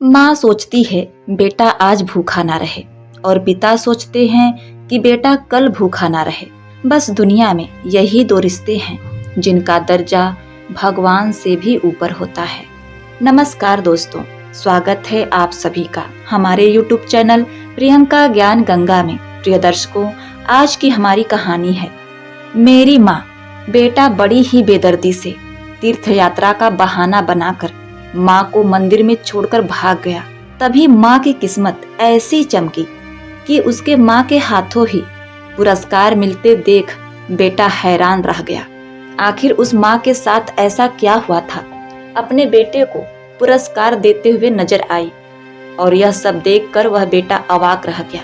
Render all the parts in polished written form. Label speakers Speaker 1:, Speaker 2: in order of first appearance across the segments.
Speaker 1: माँ सोचती है बेटा आज भूखा ना रहे और पिता सोचते हैं कि बेटा कल भूखा ना रहे। बस दुनिया में यही दो रिश्ते हैं जिनका दर्जा भगवान से भी ऊपर होता है। नमस्कार दोस्तों, स्वागत है आप सभी का हमारे YouTube चैनल प्रियंका ज्ञान गंगा में। प्रिय दर्शकों, आज की हमारी कहानी है मेरी माँ। बेटा बड़ी ही बेदर्दी से तीर्थ यात्रा का बहाना बनाकर माँ को मंदिर में छोड़कर भाग गया। तभी माँ की किस्मत ऐसी चमकी कि उसके माँ के हाथों ही पुरस्कार मिलते देख बेटा हैरान रह गया। आखिर उस माँ के साथ ऐसा क्या हुआ था? अपने बेटे को पुरस्कार देते हुए नजर आई और यह सब देखकर वह बेटा अवाक रह गया।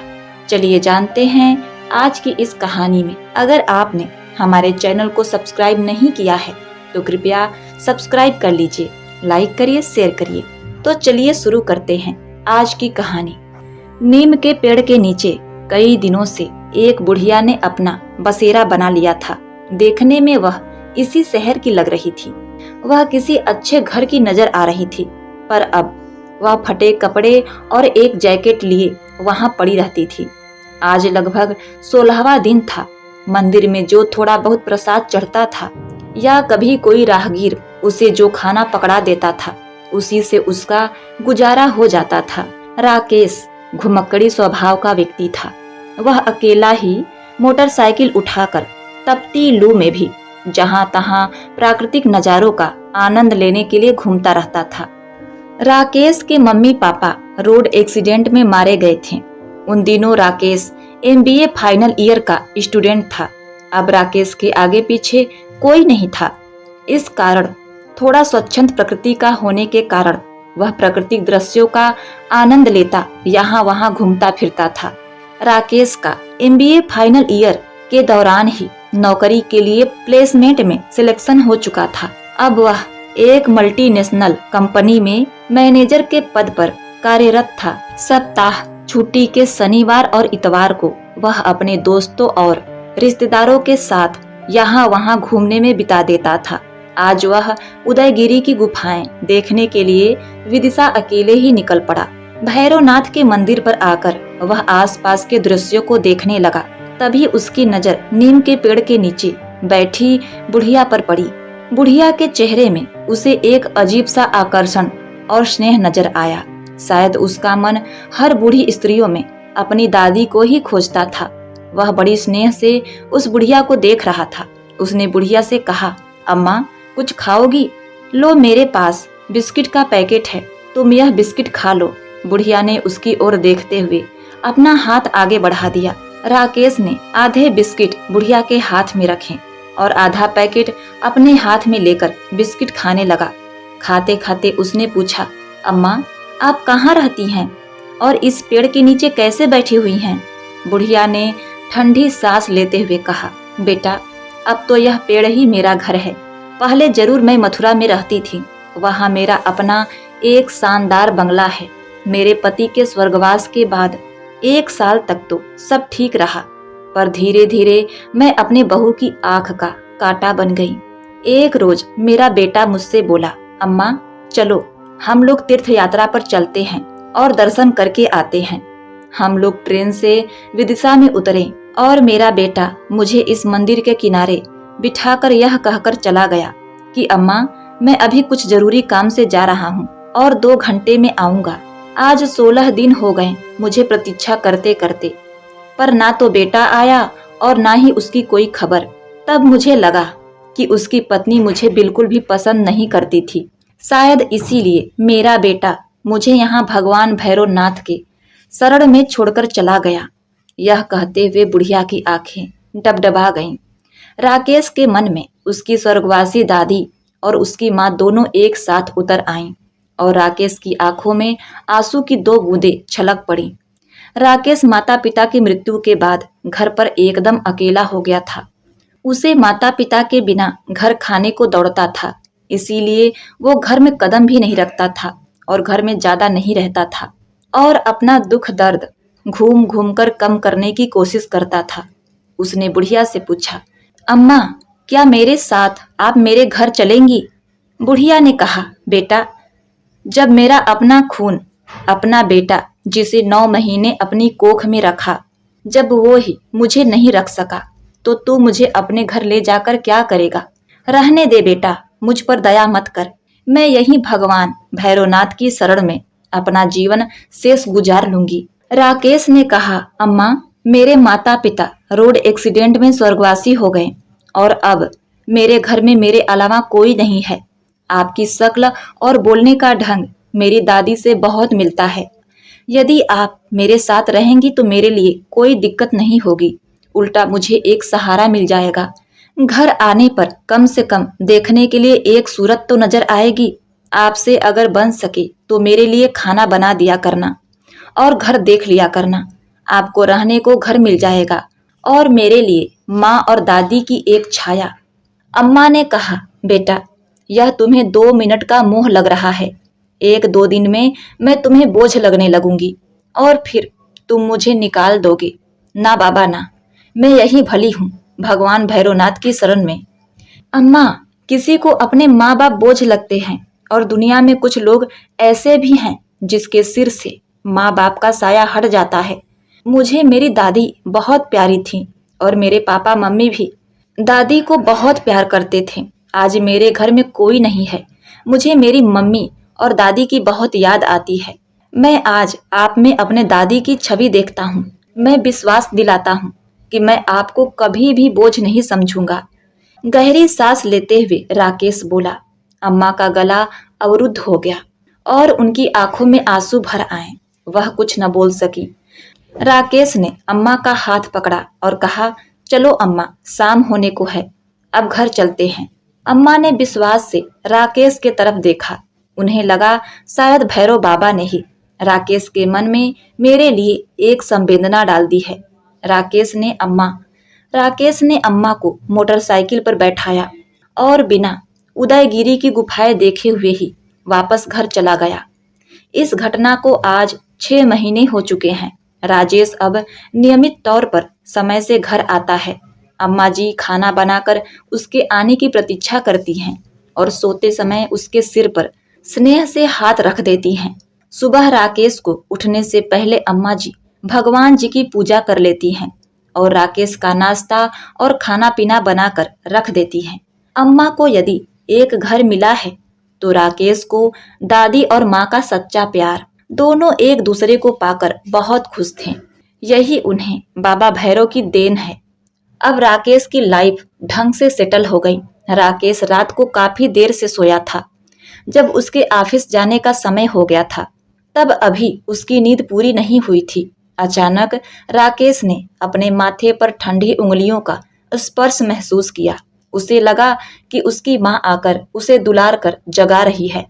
Speaker 1: चलिए जानते हैं आज की इस कहानी में। अगर आपने हमारे चैनल को सब्सक्राइब नहीं किया है तो कृपया सब्सक्राइब कर लीजिए, लाइक करिए, शेयर करिए। तो चलिए शुरू करते हैं आज की कहानी। नीम के पेड़ के नीचे कई दिनों से एक बुढ़िया ने अपना बसेरा बना लिया था। देखने में वह इसी शहर की लग रही थी। वह किसी अच्छे घर की नजर आ रही थी, पर अब वह फटे कपड़े और एक जैकेट लिए वहां पड़ी रहती थी। आज लगभग 16वां दिन था। मंदिर में जो थोड़ा बहुत प्रसाद चढ़ता था या कभी कोई राहगीर उसे जो खाना पकड़ा देता था, उसी से उसका गुजारा हो जाता था। राकेश घुमक्कड़ी स्वभाव का व्यक्ति था। वह अकेला ही मोटरसाइकिल उठाकर तपती लू में भी जहां तहां प्राकृतिक नजारों का आनंद लेने के लिए घूमता रहता था। राकेश के मम्मी पापा रोड एक्सीडेंट में मारे गए थे। उन दिनों राकेश MBA फाइनल ईयर का स्टूडेंट था। अब राकेश के आगे पीछे कोई नहीं था। इस कारण थोड़ा स्वच्छंद प्रकृति का होने के कारण वह प्राकृतिक दृश्यों का आनंद लेता यहाँ वहाँ घूमता फिरता था। राकेश का MBA फाइनल ईयर के दौरान ही नौकरी के लिए प्लेसमेंट में सिलेक्शन हो चुका था। अब वह एक मल्टीनेशनल कंपनी में मैनेजर के पद पर कार्यरत था। सप्ताह छुट्टी के शनिवार और इतवार को वह अपने दोस्तों और रिश्तेदारों के साथ यहाँ वहाँ घूमने में बिता देता था। आज वह उदयगिरी की गुफाएं देखने के लिए विदिशा अकेले ही निकल पड़ा। भैरवनाथ के मंदिर पर आकर वह आसपास के दृश्यों को देखने लगा। तभी उसकी नजर नीम के पेड़ के नीचे बैठी बुढ़िया पर पड़ी। बुढ़िया के चेहरे में उसे एक अजीब सा आकर्षण और स्नेह नजर आया। शायद उसका मन हर बूढ़ी स्त्रियों में अपनी दादी को ही खोजता था। वह बड़ी स्नेह से उस बुढ़िया को देख रहा था। उसने बुढ़िया से कहा, अम्मा कुछ खाओगी? लो मेरे पास बिस्किट का पैकेट है, तुम यह बिस्किट खा लो। बुढ़िया ने उसकी ओर देखते हुए अपना हाथ आगे बढ़ा दिया। राकेश ने आधे बिस्किट बुढ़िया के हाथ में रखे और आधा पैकेट अपने हाथ में लेकर बिस्किट खाने लगा। खाते खाते उसने पूछा, अम्मा आप कहाँ रहती हैं और इस पेड़ के नीचे कैसे बैठी हुई हैं? बुढ़िया ने ठंडी सांस लेते हुए कहा, बेटा अब तो यह पेड़ ही मेरा घर है। पहले जरूर मैं मथुरा में रहती थी। वहाँ मेरा अपना एक शानदार बंगला है। मेरे पति के स्वर्गवास के बाद 1 साल तक तो सब ठीक रहा, पर धीरे धीरे मैं अपने बहू की आंख का कांटा बन गई। एक रोज मेरा बेटा मुझसे बोला, अम्मा चलो हम लोग तीर्थ यात्रा पर चलते हैं और दर्शन करके आते हैं। हम लोग ट्रेन से विदिशा में उतरे और मेरा बेटा मुझे इस मंदिर के किनारे बिठाकर यह कहकर चला गया कि अम्मा मैं अभी कुछ जरूरी काम से जा रहा हूँ और 2 घंटे में आऊंगा। आज 16 दिन हो गए मुझे प्रतीक्षा करते करते, पर ना तो बेटा आया और ना ही उसकी कोई खबर। तब मुझे लगा कि उसकी पत्नी मुझे बिल्कुल भी पसंद नहीं करती थी। शायद इसीलिए मेरा बेटा मुझे यहाँ भगवान भैरवनाथ के शरण में छोड़कर चला गया। यह कहते हुए बुढ़िया की आंखें डबडबा गईं। राकेश के मन में उसकी स्वर्गवासी दादी और उसकी माँ दोनों एक साथ उतर आईं और राकेश की आंखों में आंसू की 2 बूंदें छलक पड़ी। राकेश माता पिता की मृत्यु के बाद घर पर एकदम अकेला हो गया था। उसे माता पिता के बिना घर खाने को दौड़ता था, इसीलिए वो घर में कदम भी नहीं रखता था और घर में ज्यादा नहीं रहता था और अपना दुख दर्द घूम घूम कर कम करने की कोशिश करता था। उसने बुढ़िया से पूछा, अम्मा क्या मेरे साथ आप मेरे घर चलेंगी? बुढ़िया ने कहा, बेटा जब मेरा अपना खून अपना बेटा जिसे 9 महीने अपनी कोख में रखा, जब वो ही मुझे नहीं रख सका तो तू मुझे अपने घर ले जाकर क्या करेगा? रहने दे बेटा, मुझ पर दया मत कर। मैं यहीं भगवान भैरवनाथ की शरण में अपना जीवन शेष गुजार लूंगी। राकेश ने कहा, अम्मा, मेरे माता पिता रोड एक्सीडेंट में स्वर्गवासी हो गए और अब मेरे घर में मेरे अलावा कोई नहीं है। आपकी शक्ल और बोलने का ढंग मेरी दादी से बहुत मिलता है। यदि आप मेरे साथ रहेंगी तो मेरे लिए कोई दिक्कत नहीं होगी, उल्टा मुझे एक सहारा मिल जाएगा। घर आने पर कम से कम देखने के लिए एक सूरत तो नजर आएगी। आपसे अगर बन सके तो मेरे लिए खाना बना दिया करना और घर देख लिया करना। आपको रहने को घर मिल जाएगा और मेरे लिए माँ और दादी की एक छाया। अम्मा ने कहा, बेटा, यह तुम्हें 2 मिनट का मोह लग रहा है। 1-2 दिन में मैं तुम्हें बोझ लगने लगूंगी और फिर तुम मुझे निकाल दोगे। ना बाबा ना, मैं यही भली हूँ, भगवान भैरवनाथ की शरण में। अम्मा, किसी को अपने माँ बाप बोझ लगते हैं और दुनिया में कुछ लोग ऐसे भी हैं जिसके सिर से माँ बाप का साया हट जाता है। मुझे मेरी दादी बहुत प्यारी थी और मेरे पापा मम्मी भी दादी को बहुत प्यार करते थे। आज मेरे घर में कोई नहीं है। मुझे मेरी मम्मी और दादी की बहुत याद आती है। मैं आज आप में अपने दादी की छवि देखता हूँ। मैं विश्वास दिलाता हूँ कि मैं आपको कभी भी बोझ नहीं समझूंगा। गहरी सांस लेते हुए राकेश बोला। अम्मा का गला अवरुद्ध हो गया और उनकी आंखों में आंसू भर आए। वह कुछ न बोल सकी। राकेश ने अम्मा का हाथ पकड़ा और कहा, चलो अम्मा, शाम होने को है, अब घर चलते हैं। अम्मा ने विश्वास से राकेश के तरफ देखा। उन्हें लगा शायद भैरव बाबा ने ही राकेश के मन में मेरे लिए एक संवेदना डाल दी है। राकेश ने अम्मा को मोटरसाइकिल पर बैठाया और बिना उदयगिरी की गुफाएं देखे हुए ही वापस घर चला गया। इस घटना को आज 6 महीने हो चुके हैं। राजेश अब नियमित तौर पर समय से घर आता है। अम्मा जी खाना बनाकर उसके आने की प्रतीक्षा करती हैं और सोते समय उसके सिर पर स्नेह से हाथ रख देती हैं। सुबह राकेश को उठने से पहले अम्मा जी भगवान जी की पूजा कर लेती हैं और राकेश का नाश्ता और खाना पीना बनाकर रख देती हैं। अम्मा को यदि एक घर मिला है तो राकेश को दादी और माँ का सच्चा प्यार, दोनों एक दूसरे को पाकर बहुत खुश थे। यही उन्हें बाबा भैरव की देन है। अब राकेश की लाइफ ढंग से सेटल हो गई। राकेश रात को काफी देर से सोया था। जब उसके ऑफिस जाने का समय हो गया था तब अभी उसकी नींद पूरी नहीं हुई थी। अचानक राकेश ने अपने माथे पर ठंडी उंगलियों का स्पर्श महसूस किया। उसे लगा कि उसकी माँ आकर उसे दुलार कर जगा रही है।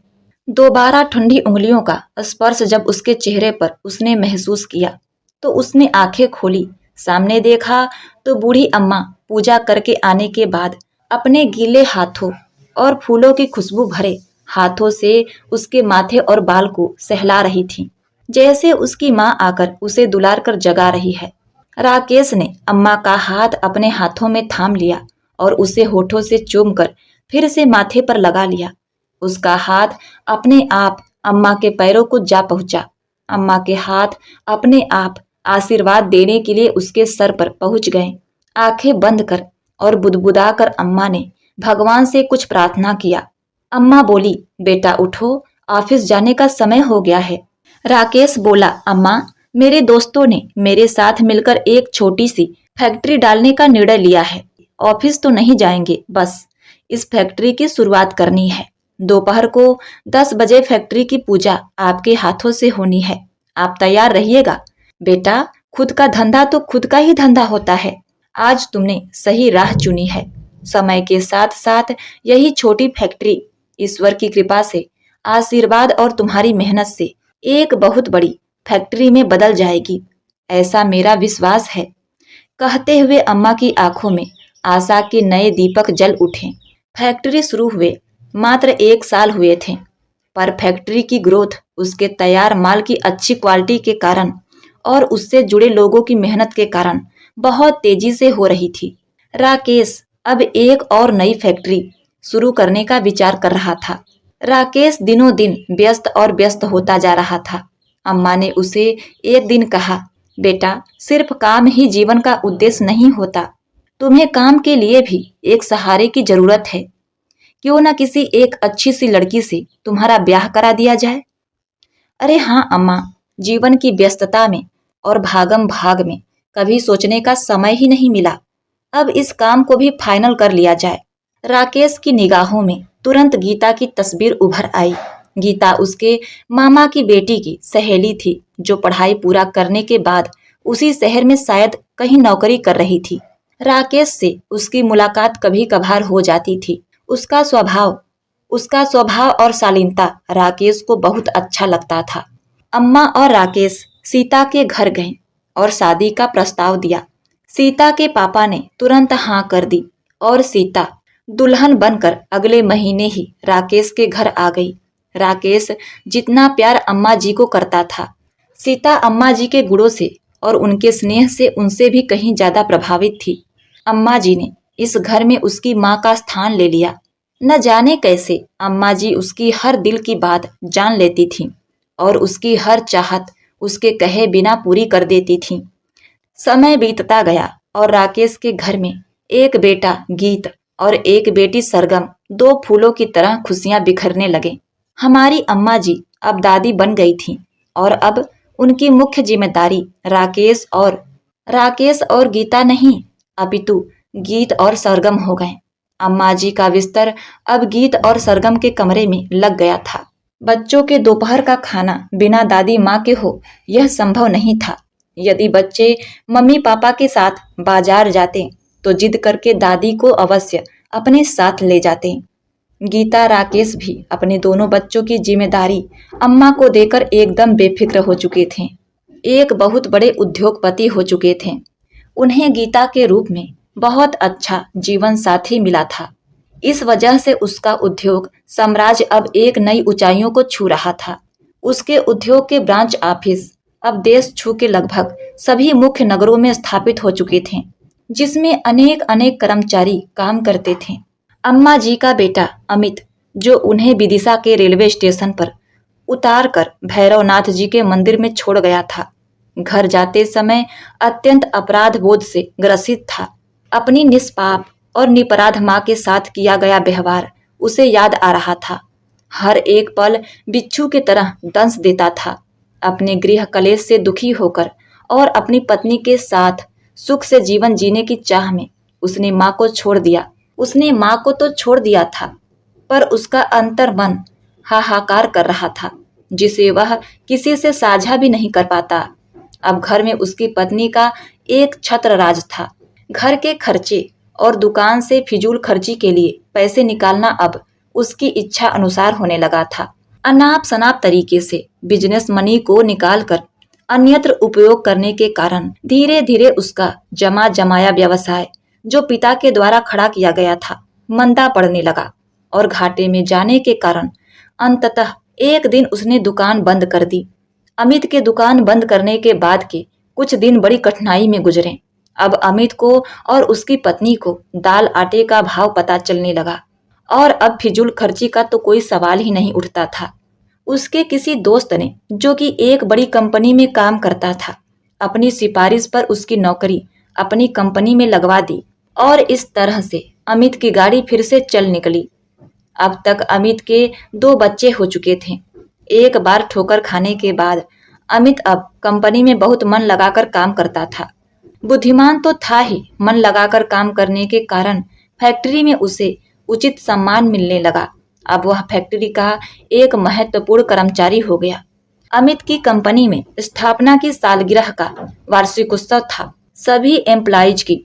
Speaker 1: दोबारा ठंडी उंगलियों का स्पर्श जब उसके चेहरे पर उसने महसूस किया तो उसने आंखें खोली। सामने देखा तो बूढ़ी अम्मा पूजा करके आने के बाद अपने गीले हाथों और फूलों की खुशबू भरे हाथों से उसके माथे और बाल को सहला रही थी, जैसे उसकी माँ आकर उसे दुलार कर जगा रही है। राकेश ने अम्मा का हाथ अपने हाथों में थाम लिया और उसे होठों से चूमकर फिर से माथे पर लगा लिया। उसका हाथ अपने आप अम्मा के पैरों को जा पहुंचा। अम्मा के हाथ अपने आप आशीर्वाद देने के लिए उसके सर पर पहुंच गए। आंखें बंद कर और बुदबुदा कर अम्मा ने भगवान से कुछ प्रार्थना किया। अम्मा बोली, बेटा उठो, ऑफिस जाने का समय हो गया है। राकेश बोला, अम्मा, मेरे दोस्तों ने मेरे साथ मिलकर एक छोटी सी फैक्ट्री डालने का निर्णय लिया है। ऑफिस तो नहीं जाएंगे, बस इस फैक्ट्री की शुरुआत करनी है। दोपहर को 10 बजे फैक्ट्री की पूजा आपके हाथों से होनी है। आप तैयार रहिएगा। बेटा, खुद का धंधा तो खुद का ही धंधा होता है। आज तुमने सही राह चुनी है। समय के साथ साथ यही छोटी फैक्ट्री ईश्वर की कृपा से, आशीर्वाद और तुम्हारी मेहनत से एक बहुत बड़ी फैक्ट्री में बदल जाएगी, ऐसा मेरा विश्वास है। कहते हुए अम्मा की आंखों में आशा के नए दीपक जल उठे। फैक्ट्री शुरू हुए मात्र 1 साल हुए थे, पर फैक्ट्री की ग्रोथ उसके तैयार माल की अच्छी क्वालिटी के कारण और उससे जुड़े लोगों की मेहनत के कारण बहुत तेजी से हो रही थी। राकेश अब एक और नई फैक्ट्री शुरू करने का विचार कर रहा था। राकेश दिनों दिन व्यस्त और व्यस्त होता जा रहा था। अम्मा ने उसे एक दिन कहा, बेटा, सिर्फ काम ही जीवन का उद्देश्य नहीं होता, तुम्हें काम के लिए भी एक सहारे की जरूरत है। क्यों ना किसी एक अच्छी सी लड़की से तुम्हारा ब्याह करा दिया जाए। अरे हाँ अम्मा, जीवन की व्यस्तता में और भागम भाग में कभी सोचने का समय ही नहीं मिला। अब इस काम को भी फाइनल कर लिया जाए। राकेश की निगाहों में तुरंत गीता की तस्वीर उभर आई। गीता उसके मामा की बेटी की सहेली थी, जो पढ़ाई पूरा करने के बाद उसी शहर में शायद कहीं नौकरी कर रही थी। राकेश से उसकी मुलाकात कभी कभार हो जाती थी। उसका स्वभाव और शालीनता राकेश को बहुत अच्छा लगता था। अम्मा और राकेश सीता के घर गए और शादी का प्रस्ताव दिया। सीता के पापा ने तुरंत हाँ कर दी और सीता दुल्हन बनकर अगले महीने ही राकेश के घर आ गई। राकेश जितना प्यार अम्मा जी को करता था, सीता अम्मा जी के गुणों से और उनके स्नेह से उनसे भी कहीं ज्यादा प्रभावित थी। अम्मा जी ने इस घर में उसकी माँ का स्थान ले लिया। न जाने कैसे अम्मा जी उसकी हर दिल की बात जान लेती थीं और उसकी हर चाहत उसके कहे बिना पूरी कर देती थीं। समय बीतता गया और राकेश के घर में एक बेटा गीत और एक बेटी सरगम दो फूलों की तरह खुशियां बिखरने लगे। हमारी अम्मा जी अब दादी बन गई थीं और अब उनकी मुख्य जिम्मेदारी राकेश और गीता नहीं, अपितु गीत और सरगम हो गए। अम्मा जी का बिस्तर अब गीत और सरगम के कमरे में लग गया था। बच्चों के दोपहर का खाना बिना दादी माँ के हो, यह संभव नहीं था। यदि बच्चे मम्मी पापा के साथ बाजार जाते तो जिद करके दादी को अवश्य अपने साथ ले जाते। गीता राकेश भी अपने दोनों बच्चों की जिम्मेदारी अम्मा को देकर एकदम बेफिक्र हो चुके थे। एक बहुत बड़े उद्योगपति हो चुके थे। उन्हें गीता के रूप में बहुत अच्छा जीवन साथी मिला था। इस वजह से उसका उद्योग साम्राज्य अब एक नई ऊंचाइयों को छू रहा था। उसके उद्योग के ब्रांच ऑफिस अब देश छू के लगभग सभी मुख्य नगरों में स्थापित हो चुके थे, जिसमें अनेक अनेक कर्मचारी काम करते थे। अम्मा जी का बेटा अमित, जो उन्हें विदिशा के रेलवे स्टेशन पर उतार कर भैरवनाथ जी के मंदिर में छोड़ गया था, घर जाते समय अत्यंत अपराध बोध से ग्रसित था। अपनी निष्पाप और निपराध माँ के साथ किया गया व्यवहार उसे याद आ रहा था। हर एक पल बिच्छू की तरह दंश देता था। अपने गृह कलेश से दुखी होकर और अपनी पत्नी के साथ सुख से जीवन जीने की चाह में उसने माँ को तो छोड़ दिया था, पर उसका अंतर मन हाहाकार कर रहा था, जिसे वह किसी से साझा भी नहीं कर पाता। अब घर में उसकी पत्नी का एक छत्र राज था। घर के खर्चे और दुकान से फिजूल खर्ची के लिए पैसे निकालना अब उसकी इच्छा अनुसार होने लगा था। अनाप शनाप तरीके से बिजनेस मनी को निकालकर अन्यत्र उपयोग करने के कारण धीरे धीरे उसका जमा जमाया व्यवसाय, जो पिता के द्वारा खड़ा किया गया था, मंदा पड़ने लगा और घाटे में जाने के कारण अंततः एक दिन उसने दुकान बंद कर दी। अमित के दुकान बंद करने के बाद के कुछ दिन बड़ी कठिनाई में गुजरे। अब अमित को और उसकी पत्नी को दाल आटे का भाव पता चलने लगा और अब फिजूल खर्ची का तो कोई सवाल ही नहीं उठता था। उसके किसी दोस्त ने, जो कि एक बड़ी कंपनी में काम करता था, अपनी सिफारिश पर उसकी नौकरी अपनी कंपनी में लगवा दी और इस तरह से अमित की गाड़ी फिर से चल निकली। अब तक अमित के 2 बच्चे हो चुके थे। एक बार ठोकर खाने के बाद अमित अब कंपनी में बहुत मन लगाकर काम करता था। बुद्धिमान तो था ही, मन लगाकर काम करने के कारण फैक्ट्री में उसे उचित सम्मान मिलने लगा। अब वह फैक्ट्री का एक महत्वपूर्ण कर्मचारी हो गया। अमित की कंपनी में स्थापना की सालगिरह का वार्षिक उत्सव था। सभी एम्प्लॉइज की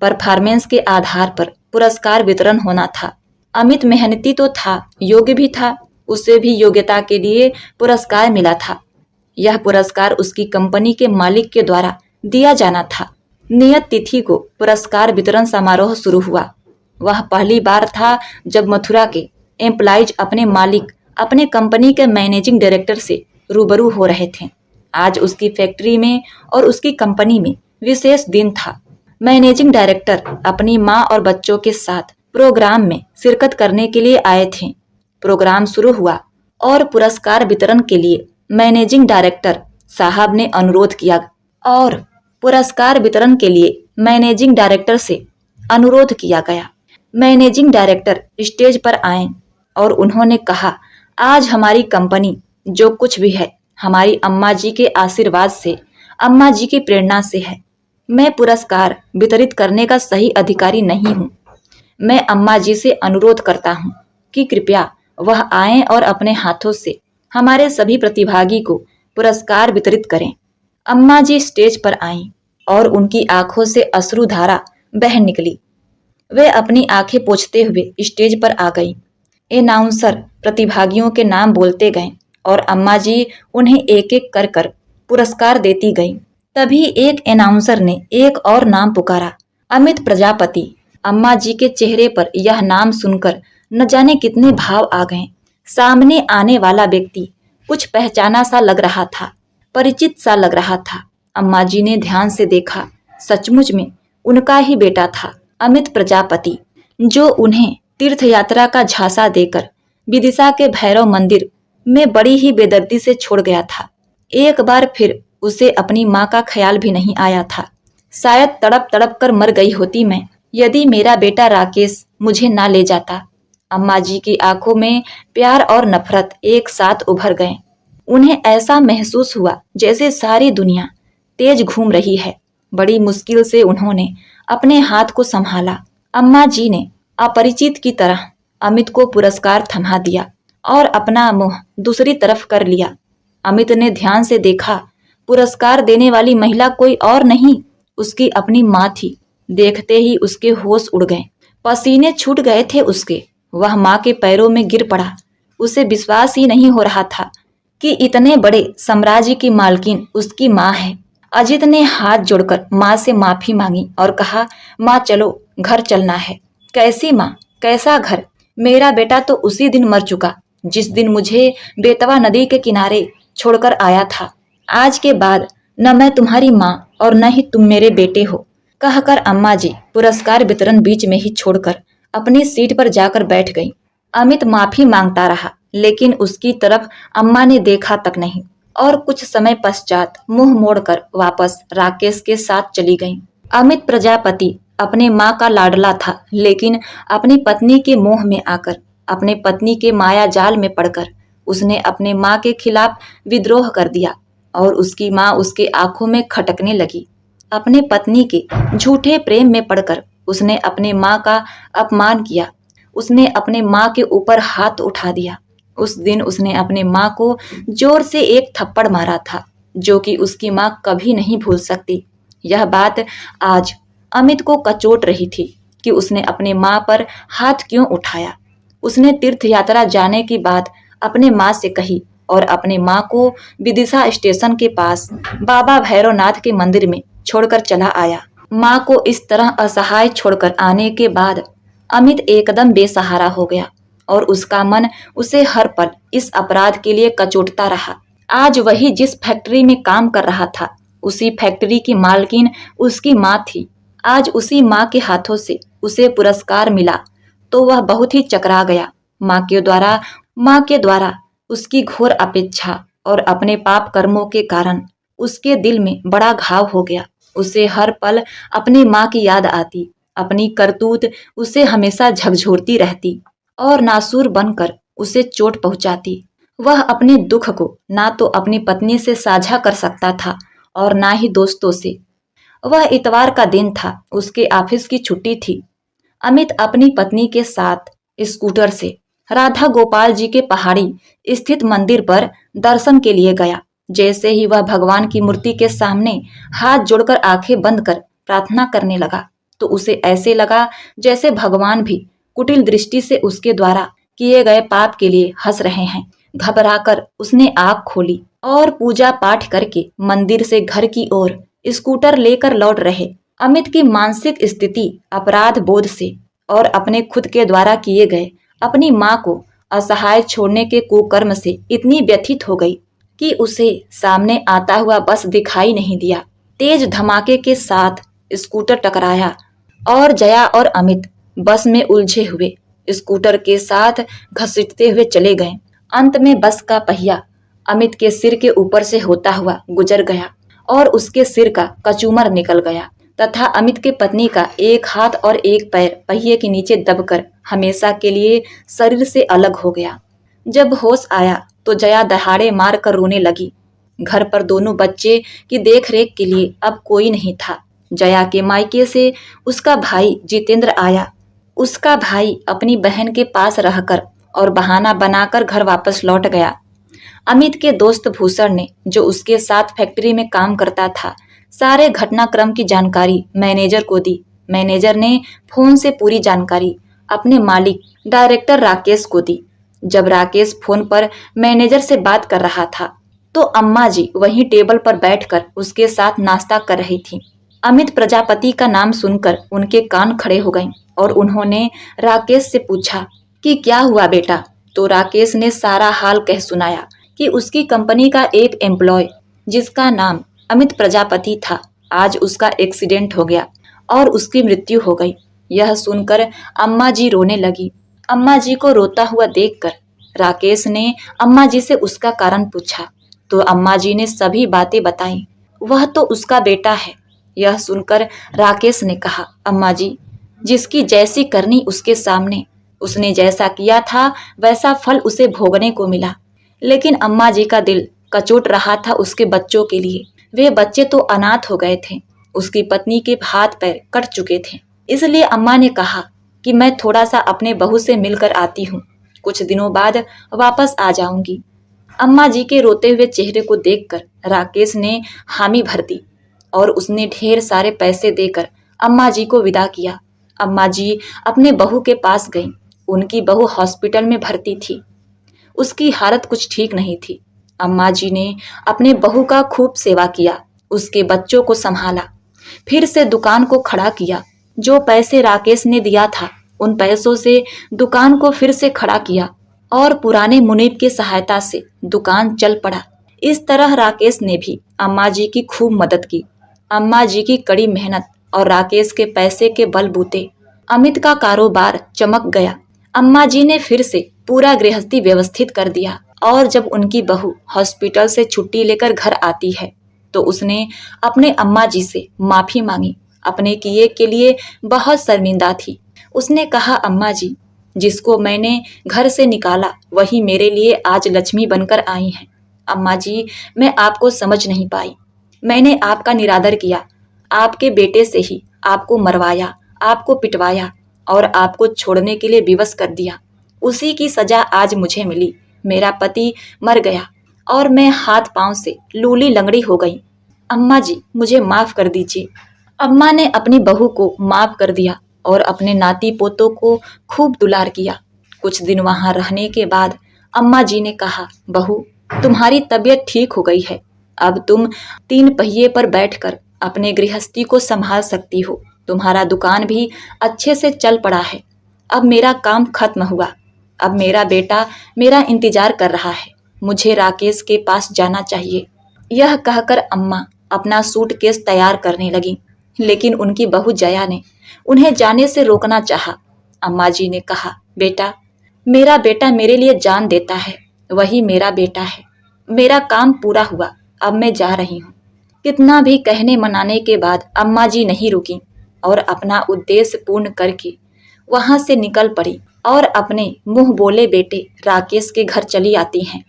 Speaker 1: परफॉर्मेंस के आधार पर पुरस्कार वितरण होना था। अमित मेहनती तो था, योग्य भी था। उसे भी योग्यता के लिए पुरस्कार मिला था। यह पुरस्कार उसकी कंपनी के मालिक के द्वारा दिया जाना था। नियत तिथि को पुरस्कार वितरण समारोह शुरू हुआ। वह पहली बार था जब मथुरा के एम्प्लॉइज अपने मालिक, अपने कंपनी के मैनेजिंग डायरेक्टर से रूबरू हो रहे थे। आज उसकी फैक्ट्री में और उसकी कंपनी में विशेष दिन था। मैनेजिंग डायरेक्टर अपनी माँ और बच्चों के साथ प्रोग्राम में शिरकत करने के लिए आए थे। प्रोग्राम शुरू हुआ और पुरस्कार वितरण के लिए मैनेजिंग डायरेक्टर साहब ने अनुरोध किया और पुरस्कार वितरण के लिए मैनेजिंग डायरेक्टर से अनुरोध किया गया। मैनेजिंग डायरेक्टर स्टेज पर आए और उन्होंने कहा, आज हमारी कंपनी जो कुछ भी है हमारी अम्मा जी के आशीर्वाद से, अम्मा जी की प्रेरणा से है। मैं पुरस्कार वितरित करने का सही अधिकारी नहीं हूँ। मैं अम्मा जी से अनुरोध करता हूँ कि कृपया वह आएं और अपने हाथों से हमारे सभी प्रतिभागी को पुरस्कार वितरित करें। अम्मा जी स्टेज पर आईं और उनकी आंखों से अश्रुधारा बह निकली। वे अपनी आंखें पोंछते हुए स्टेज पर आ गईं। अनाउंसर प्रतिभागियों के नाम बोलते गए और अम्मा जी उन्हें एक एक कर पुरस्कार देती गईं। तभी एक अनाउंसर ने एक और नाम पुकारा, अमित प्रजापति। अम्मा जी के चेहरे पर यह नाम सुनकर न जाने कितने भाव आ गए। सामने आने वाला व्यक्ति कुछ पहचाना सा लग रहा था, परिचित सा लग रहा था। अम्मा जी ने ध्यान से देखा, सचमुच में उनका ही बेटा था, अमित प्रजापति, जो उन्हें तीर्थ यात्रा का झांसा देकर विदिशा के भैरव मंदिर में बड़ी ही बेदर्दी से छोड़ गया था। एक बार फिर उसे अपनी माँ का ख्याल भी नहीं आया था। शायद तड़प तड़प कर मर गई होती मैं, यदि मेरा बेटा राकेश मुझे ना ले जाता। अम्मा जी की आंखों में प्यार और नफरत एक साथ उभर गए। उन्हें ऐसा महसूस हुआ जैसे सारी दुनिया तेज घूम रही है। बड़ी मुश्किल से उन्होंने अपने हाथ को संभाला। अम्मा जी ने अपरिचित की तरह अमित को पुरस्कार थमा दिया और अपना मुंह दूसरी तरफ कर लिया। अमित ने ध्यान से देखा, पुरस्कार देने वाली महिला कोई और नहीं, उसकी अपनी माँ थी। देखते ही उसके होश उड़ गए, पसीने छूट गए थे उसके। वह माँ के पैरों में गिर पड़ा। उसे विश्वास ही नहीं हो रहा था कि इतने बड़े साम्राज्य की मालकिन उसकी माँ है। अजित ने हाथ जोड़कर माँ से माफी मांगी और कहा, माँ चलो, घर चलना है। कैसी माँ, कैसा घर? मेरा बेटा तो उसी दिन मर चुका जिस दिन मुझे बेतवा नदी के किनारे छोड़कर आया था। आज के बाद न मैं तुम्हारी माँ और न ही तुम मेरे बेटे हो, कहकर अम्मा जी पुरस्कार वितरण बीच में ही छोड़कर अपनी सीट पर जाकर बैठ गई। अमित माफी मांगता रहा, लेकिन उसकी तरफ अम्मा ने देखा तक नहीं और कुछ समय पश्चात मुंह मोड़कर वापस राकेश के साथ चली गईं। अमित प्रजापति अपने माँ का लाडला था, लेकिन अपनी पत्नी के मोह में आकर, अपने पत्नी के माया जाल में पड़कर उसने अपने माँ के खिलाफ विद्रोह कर दिया और उसकी माँ उसके आंखों में खटकने लगी। अपने पत्नी के झूठे प्रेम में पड़कर उसने अपने माँ का अपमान किया। उसने अपने माँ के ऊपर हाथ उठा दिया। उस दिन उसने अपने माँ को जोर से एक थप्पड़ मारा था, जो कि उसकी माँ कभी नहीं भूल सकती। यह बात आज अमित को कचोट रही थी कि उसने अपने माँ पर हाथ क्यों उठाया। उसने तीर्थ यात्रा जाने की बात अपने माँ से कही और अपने माँ को विदिशा स्टेशन के पास बाबा भैरवनाथ के मंदिर में छोड़कर चला आया। माँ को इस तरह असहाय छोड़कर आने के बाद अमित एकदम बेसहारा हो गया और उसका मन उसे हर पल इस अपराध के लिए कचोटता रहा। आज वही जिस फैक्ट्री में काम कर रहा था, उसी फैक्ट्री की मालकिन उसकी माँ थी। आज उसी माँ के हाथों से उसे पुरस्कार मिला तो वह बहुत ही चकरा गया। माँ के द्वारा उसकी घोर अपेक्षा और अपने पाप कर्मों के कारण उसके दिल में बड़ा घाव हो गया। उसे हर पल अपनी माँ की याद आती। अपनी करतूत उसे हमेशा झकझोरती रहती और नासूर बनकर उसे चोट पहुंचाती। वह अपने दुख को ना तो अपनी पत्नी से साझा कर सकता था और ना ही दोस्तों से। वह इतवार का दिन था, उसके ऑफिस की छुट्टी थी। अमित अपनी पत्नी के साथ स्कूटर से राधा गोपाल जी के पहाड़ी स्थित मंदिर पर दर्शन के लिए गया। जैसे ही वह भगवान की मूर्ति के सामने हाथ जोड़कर आंखें बंद कर प्रार्थना करने लगा, तो उसे ऐसे लगा जैसे भगवान भी कुटिल दृष्टि से उसके द्वारा किए गए पाप के लिए हंस रहे हैं। घबराकर उसने आंख खोली और पूजा पाठ करके मंदिर से घर की ओर स्कूटर लेकर लौट रहे अमित की मानसिक स्थिति अपराध बोध से और अपने खुद के द्वारा किए गए अपनी माँ को असहाय छोड़ने के कुकर्म से इतनी व्यथित हो गई कि उसे सामने आता हुआ बस दिखाई नहीं दिया। तेज धमाके के साथ स्कूटर टकराया और जया और अमित बस में उलझे हुए स्कूटर के साथ घसीटते हुए चले गए। अंत में बस का पहिया अमित के सिर के ऊपर से होता हुआ गुजर गया और उसके सिर का कचूमर निकल गया तथा अमित के पत्नी का एक हाथ और एक पैर पहिए के नीचे दबकर हमेशा के लिए शरीर से अलग हो गया। जब होश आया तो जया दहाड़े मार कर रोने लगी। घर पर दोनों बच्चे की देखरेख के लिए अब कोई नहीं था। जया के मायके से उसका भाई जितेंद्र आया। उसका भाई अपनी बहन के पास रहकर और बहाना बनाकर घर वापस लौट गया। अमित के दोस्त भूषण ने, जो उसके साथ फैक्ट्री में काम करता था, सारे घटनाक्रम की जानकारी मैनेजर को दी। मैनेजर ने फोन से पूरी जानकारी अपने मालिक डायरेक्टर राकेश को दी। जब राकेश फोन पर मैनेजर से बात कर रहा था तो अम्मा जी वहीं टेबल पर बैठकर उसके साथ नाश्ता कर रही थी। अमित प्रजापति का नाम सुनकर उनके कान खड़े हो गए और उन्होंने राकेश से पूछा कि क्या हुआ बेटा। तो राकेश ने सारा हाल कह सुनाया कि उसकी कंपनी का एक एम्प्लॉय जिसका नाम अमित प्रजापति था, आज उसका एक्सीडेंट हो गया और उसकी मृत्यु हो गई। यह सुनकर अम्मा जी रोने लगी। अम्मा जी को रोता हुआ देखकर राकेश ने अम्मा जी से उसका कारण पूछा तो अम्मा जी ने सभी बातें बताई। वह तो उसका बेटा है। यह सुनकर राकेश ने कहा, अम्मा जी, जिसकी जैसी करनी उसके सामने, उसने जैसा किया था वैसा फल उसे भोगने को मिला। लेकिन अम्मा जी का दिल कचोट रहा था उसके बच्चों के लिए। वे बच्चे तो अनाथ हो गए थे, उसकी पत्नी के हाथ पैर कट चुके थे। इसलिए अम्मा ने कहा कि मैं थोड़ा सा अपने बहू से मिलकर आती हूँ, कुछ दिनों बाद वापस आ जाऊंगी। अम्मा जी के रोते हुए चेहरे को देखकर राकेश ने हामी भर दी और उसने ढेर सारे पैसे देकर अम्मा जी को विदा किया। अम्मा जी अपने बहू के पास गईं। उनकी बहू हॉस्पिटल में भर्ती थी। उसकी हालत कुछ ठीक नहीं थी। अम्मा जी ने अपने बहू का खूब सेवा किया, उसके बच्चों को संभाला, फिर से दुकान को खड़ा किया। जो पैसे राकेश ने दिया था उन पैसों से दुकान को फिर से खड़ा किया और पुराने मुनीब की सहायता से दुकान चल पड़ा। इस तरह राकेश ने भी अम्मा जी की खूब मदद की। अम्मा जी की कड़ी मेहनत और राकेश के पैसे के बलबूते अमित का कारोबार चमक गया। अम्मा जी ने फिर से पूरा गृहस्थी व्यवस्थित कर दिया और जब उनकी बहू हॉस्पिटल से छुट्टी लेकर घर आती है तो उसने अपने अम्मा जी से माफी मांगी। अपने किए के लिए बहुत शर्मिंदा थी। उसने कहा, अम्मा जी, जिसको मैंने घर से निकाला वही मेरे लिए आज लक्ष्मी बनकर आई हैं। अम्मा जी, मैं आपको समझ नहीं पाई। मैंने आपका निरादर किया, आपके बेटे से ही आपको मरवाया, आपको पिटवाया और आपको छोड़ने के लिए विवश कर दिया। उसी की सजा आज मुझे मिली। मेरा पति मर गया और मैं हाथ पांव से लूली लंगड़ी हो गई। अम्मा जी, मुझे माफ कर दीजिए। अम्मा ने अपनी बहू को माफ कर दिया और अपने नाती पोतों को खूब दुलार किया। कुछ दिन वहां रहने के बाद अम्मा जी ने कहा, बहू, तुम्हारी तबीयत ठीक हो गई है। अब तुम 3 पहिए पर बैठकर अपने गृहस्थी को संभाल सकती हो। तुम्हारा दुकान भी अच्छे से चल पड़ा है। अब मेरा काम खत्म हुआ। अब मेरा बेटा मेरा इंतजार कर रहा है। मुझे राकेश के पास जाना चाहिए। यह कहकर अम्मा अपना सूटकेस तैयार करने लगी, लेकिन उनकी बहू जया ने उन्हें जाने से रोकना चाहा। अम्मा जी ने कहा, बेटा, मेरा बेटा मेरे लिए जान देता है, वही मेरा बेटा है। मेरा काम पूरा हुआ, अब मैं जा रही हूँ। कितना भी कहने मनाने के बाद अम्मा जी नहीं रुकी और अपना उद्देश्य पूर्ण करके वहां से निकल पड़ी और अपने मुंह बोले बेटे राकेश के घर चली आती हैं।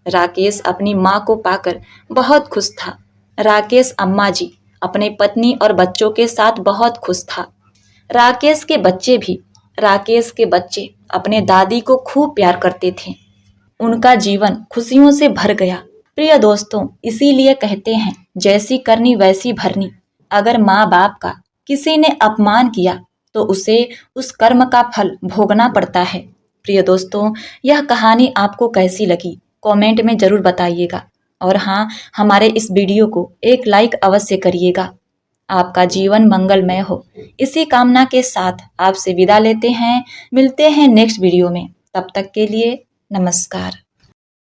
Speaker 1: राकेश अपनी माँ को पाकर बहुत खुश था। राकेश अम्मा जी, अपने पत्नी और बच्चों के साथ बहुत खुश था। राकेश के बच्चे अपने दादी को खूब प्यार करते थे। उनका जीवन खुशियों से भर गया। प्रिय दोस्तों, इसीलिए कहते हैं, जैसी करनी वैसी भरनी। अगर माँ बाप का किसी ने अपमान किया तो उसे उस कर्म का फल भोगना पड़ता है। प्रिय दोस्तों, यह कहानी आपको कैसी लगी कमेंट में जरूर बताइएगा और हाँ, हमारे इस वीडियो को एक लाइक अवश्य करिएगा। आपका जीवन मंगलमय हो, इसी कामना के साथ आपसे विदा लेते हैं। मिलते हैं नेक्स्ट वीडियो में। तब तक के लिए नमस्कार।